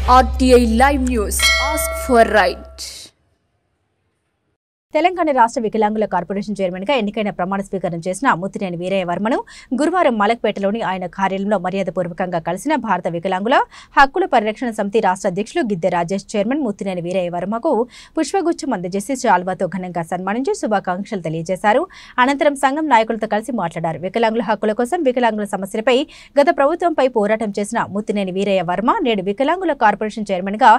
RTI Live News. Ask for right. Telangana రాష్ట్ర వికలాంగుల corporation chairman గా ఎన్నికైన ప్రమాణ స్వీకారం చేసిన ముత్తినేని వీరయ్య వర్మను గురువారం మలక్పేటలోని ఆయన కార్యాలయంలో మర్యాదపూర్వకంగా కలిసిన భారత వికలాంగుల హక్కుల పరిరక్షణ సమితి రాష్ట్ర అధ్యక్షులు గిద్దె రాజేష్ చైర్మన్ ముత్తినేని వీరయ్య వర్మకు పుష్పగుచ్చం అందజేసి శాల్వాతో ఘనంగా సన్మానించి శుభాకాంక్షలు తెలియజేశారు. అనంతరం సంఘం నాయకులతో కలిసి మాట్లాడారు. వికలాంగుల హక్కుల కోసం వికలాంగుల సమస్యలపై గత ప్రభుత్వంపై పోరాటం చేసిన ముత్తినేని వీరయ్య వర్మ నేడు వికలాంగుల కార్పొరేషన్ చైర్మన్ గా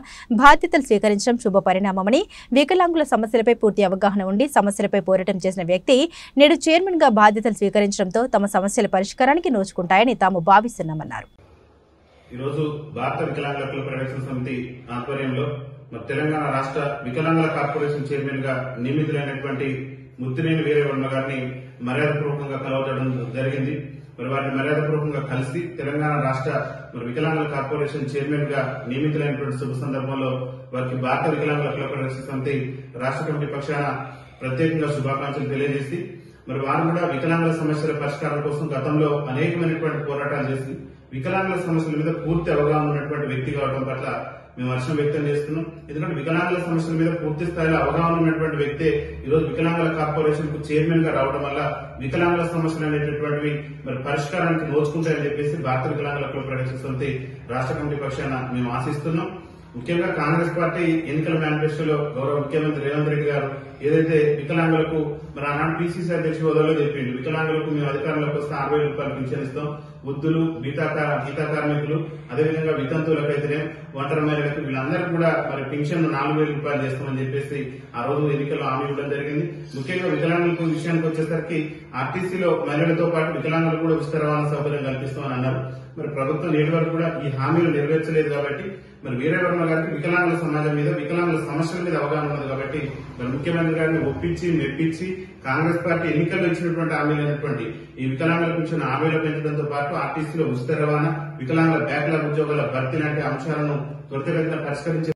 బాధ్యతలు స్వీకరించడం శుభ పరిణామమని, వికలాంగుల సమస్యలపై పూర్తి అవగాహన ఉండి సమస్యలపై పోరాటం చేసిన వ్యక్తి నేడు చైర్మన్ గా బాధ్యతలు స్వీకరించడంతో తమ సమస్యల పరిష్కారానికి నోచుకుంటాయని తాము భావిస్తున్నామన్నారు. ఈ రోజు భారత వికలాంగుల హక్కుల పరిరక్షణ సమితి ఆధ్వర్యంలో తెలంగాణ రాష్ట్ర వికలాంగుల కార్పొరేషన్ చైర్మన్ గా నియమితులైనటువంటి ముత్తినేని వీరయ్య వర్మ గారిని మర్యాదపూర్వకంగా కలవడం జరిగింది. వారిని మర్యాదపూర్వకంగా కలిసి తెలంగాణ రాష్ట్ర వికలాంగుల కార్పొరేషన్ చైర్మన్ గా నియమితులైనటువంటి శుభ సందర్భంలో వారికి భారత వికలాంగుల హక్కుల పరిరక్షణ సమితి రాష్ట్ర కమిటీ పక్షాన ప్రత్యేకంగా శుభాకాంక్షలు తెలియజేసి వారు కూడా వికలాంగుల సమస్యల పరిష్కారం కోసం గతంలో అనేకమైనటువంటి పోరాటాలు చేసి వికలాంగుల సమస్యల మీద పూర్తి అవగాహన ఉన్నటువంటి వ్యక్తి కావడం పట్ల మేము హర్షం వ్యక్తం చేస్తున్నాం. ఎందుకంటే వికలాంగుల సమస్యల మీద పూర్తి స్థాయిలో అవగాహన ఉన్నటువంటి వ్యక్తే ఈ రోజు వికలాంగుల కార్పొరేషన్ కు చైర్మన్ గా రావడం వల్ల వికలాంగుల సమస్యలు అనేటటువంటివి పరిష్కారానికి నోచుకుంటాయని చెప్పేసి భారత వికలాంగుల హక్కుల పరిరక్షణ సమితి రాష్ట్ర కమిటీ పక్షాన మేము ఆశిస్తున్నాం. ముఖ్యంగా కాంగ్రెస్ పార్టీ ఎన్నికల మేనిఫెస్టోలో గౌరవ ముఖ్యమంత్రి రేవంత్ రెడ్డి గారు ఏదైతే వికలాంగులకు ఆనాడు పిసిసి అధ్యక్ష హోదాలో చెప్పిండు, వికలాంగులకు మేము అధికారంలోకి వస్తే 60,000 రూపాయలు పింఛన్ ఇస్తాం, వృద్ధులు, గీతా కార్మికులు, అదేవిధంగా వితంతువులకైతేనే ఒంటరి మహిళలకు వీళ్ళందరూ కూడా పింఛన్ 4,000 రూపాయలు చేస్తామని చెప్పేసి ఆ రోజు ఎన్నికల్లో హామీ ఇవ్వడం జరిగింది. ముఖ్యంగా వికలాంగులకు విషయానికి వచ్చేసరికి ఆర్టీసీలో మహిళలతో పాటు వికలాంగులు కూడా ఉచిత రవాణా సౌకర్యం కల్పిస్తామని అన్నారు. ప్రభుత్వం నేటి వరకు కూడా ఈ హామీలు నెరవేర్చలేదు కాబట్టి వీరయ్య వర్మ గారికి వికలాంగుల సమాజం మీద, వికలాంగుల సమస్యల మీద అవగాహన ఉన్నది కాబట్టి ముఖ్యమంత్రి గారిని ఒప్పించి మెప్పించి కాంగ్రెస్ పార్టీ ఎన్నికల్లో ఇచ్చినటువంటి హామీలైనటువంటి ఈ వికలాంగులకు ఇచ్చిన హామీలు పెంచడంతో పాటు ఆర్టీసీలో ఉచిత రవాణా, వికలాంగుల బ్యాక్లాగ్ ఉద్యోగాల భర్తీ లాంటి అంశాలను త్వరితగతిన పరిష్కరించే